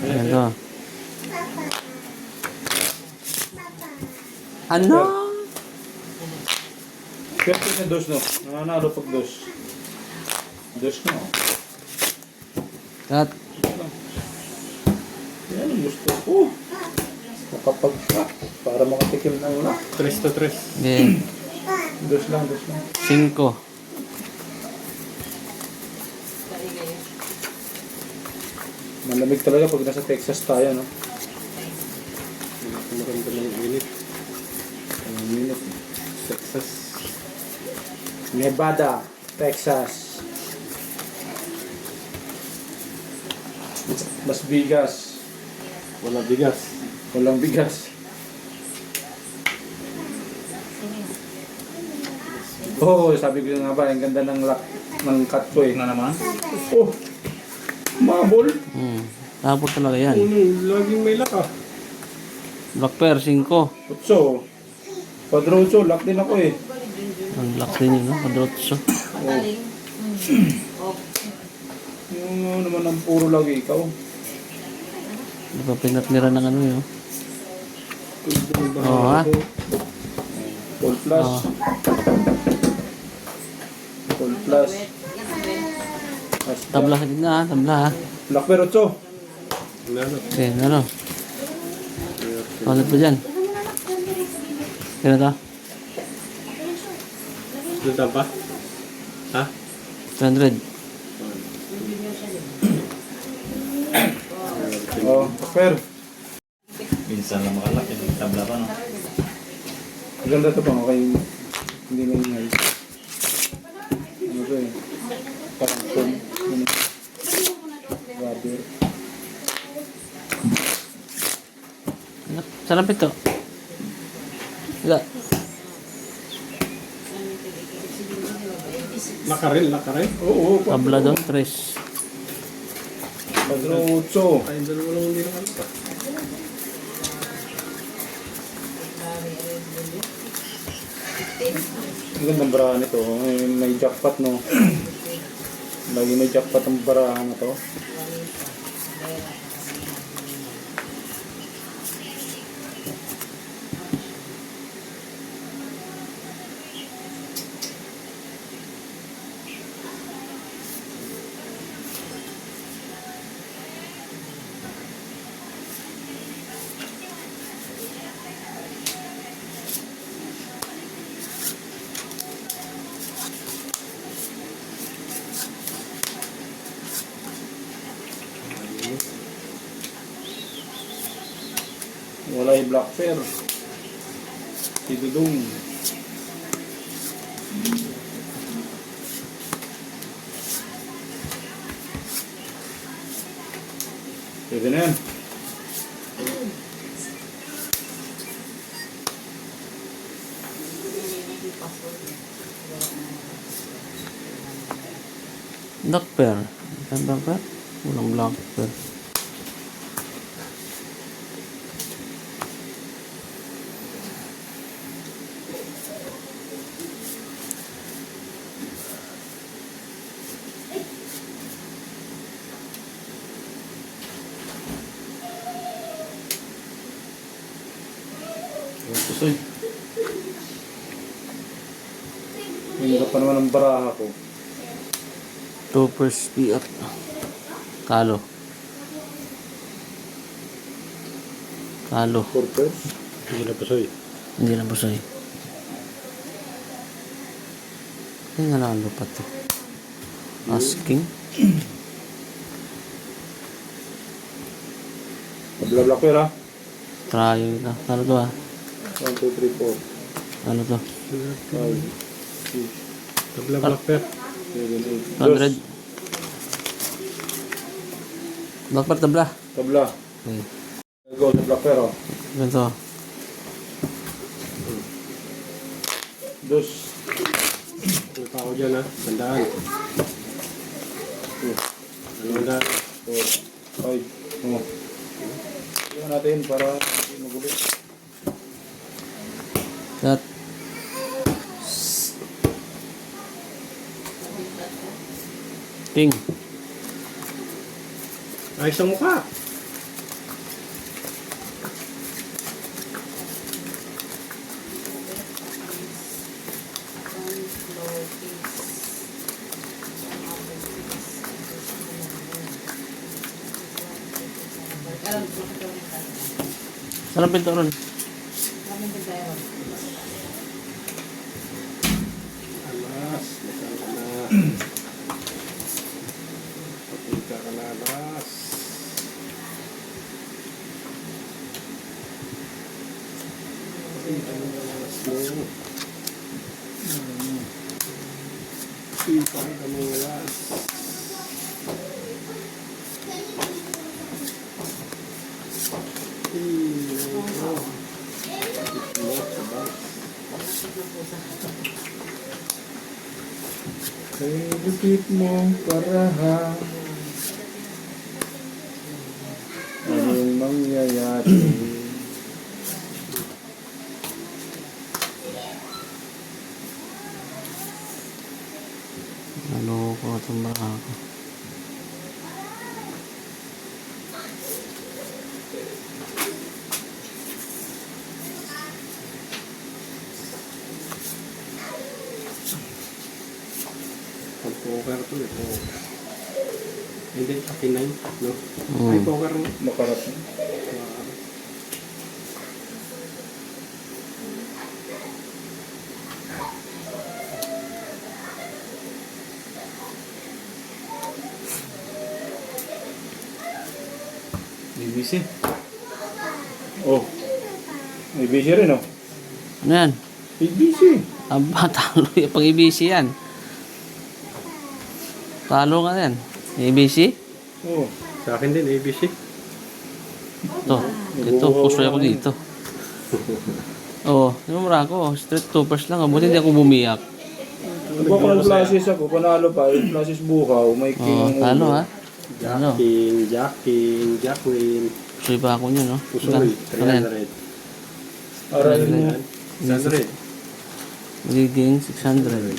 Ayan to. Ano? Pwede na dos, no? Nanalo pag dos. Dos na, oh. Cut. Yan ang gusto ko. Makapag para makatikim na wala. 3 to 3. Okay. Dos lang, dos lang. 5. Malamig talaga pag nasa Texas tayo, no? Maramdaman ng init. Ang minute. Texas. Nevada, Texas. Mas bigas. Wala bigas. Walang bigas. Oh, sabi ko nga ba, ang ganda ng lock ng cut ko eh. Na naman? Oh, mabol. Tapos talaga yan. Laging may laka. Black pair, 5. Utso. Padrocho, lock din ako eh. Ang lock din yun, no? Padrotso. Oh. Yung naman ang puro lagi ikaw. Di ba pinatnira ng ano yun? Oo, ha? Full plus. Oo. Full plus. Tabla sa gitna, ha? Tabla, ha? Black bear, Utso. Okay, ano? Palit pa dyan. Kaya to? Dito pa? Ha? 200. Oh, Black bear. Minsan lang makalaki, tabla pa no? Maganda ito pa, okay. Hindi na ingay. Ano ito eh? Parang phone. Ano? Rubber. Sarap ito. Wala. Laka rin. Oo, Tabla doon, 3. Padrocho. Ay, dalawa lang hindi nakalapa. Ang gandang barahan ito. May jackpot, no? Lagi may jackpot ang barahan na to. Wala yung black pear. Si Dudong. Pwede na yan. Black pair. Saan black pair? Walang black pair. Pusoy. Hindi pa naman ang baraha ko. 2 first piat. Kalo. Kalo. Purpose. Hindi na pasoy. Hindi na basoy. Ay, nanalo pa to. Asking. Tabla black pear ha. Try ito. Ano to, ha? 1, 2, 3, 4. Ano to? 5, 6, Tabla black pair. 7, 8. 200. Black pair tabla. Tabla. Okay. Go sa black pear oh. Ganito. Dos. Ano pa ako dyan ha? Tandaan. 2, Ano na? 4, 5. Oh. Iwan natin para hindi magulo. Cut. King. Ayos ang mukha. Saan ang pinto ron? Alas. Papunta ka na, alas. Papunta ka na, alas mo. Papunta ka na, alas. Kay lupit mong parahan. Anong mangyayari? Naloko itong baka ko. Ang poker to eh. Oh. Hindi, akin na yun. No? Mm. Ay, poker mo. Makarap. BBC. Oh. May busy rin oh. Ano yan? BBC. Aba, talo yung pang-ibisi yan. Talo ka yan. ABC? Oh. Sa akin din, ABC. Ito. Ito, pusoy ako dito. Oo, namura ako. Street 2 lang. Buti hindi ako bumiyak. Diba kung nag-classes ako, panalo pa, yung classes buhaw, may Oo, king. talo ha. Ano? Jacking, Jacqueline. Pusoy pa ako yun, no? Pusoy, Ano yan? 300. Aray mo. 100. Magiging 600.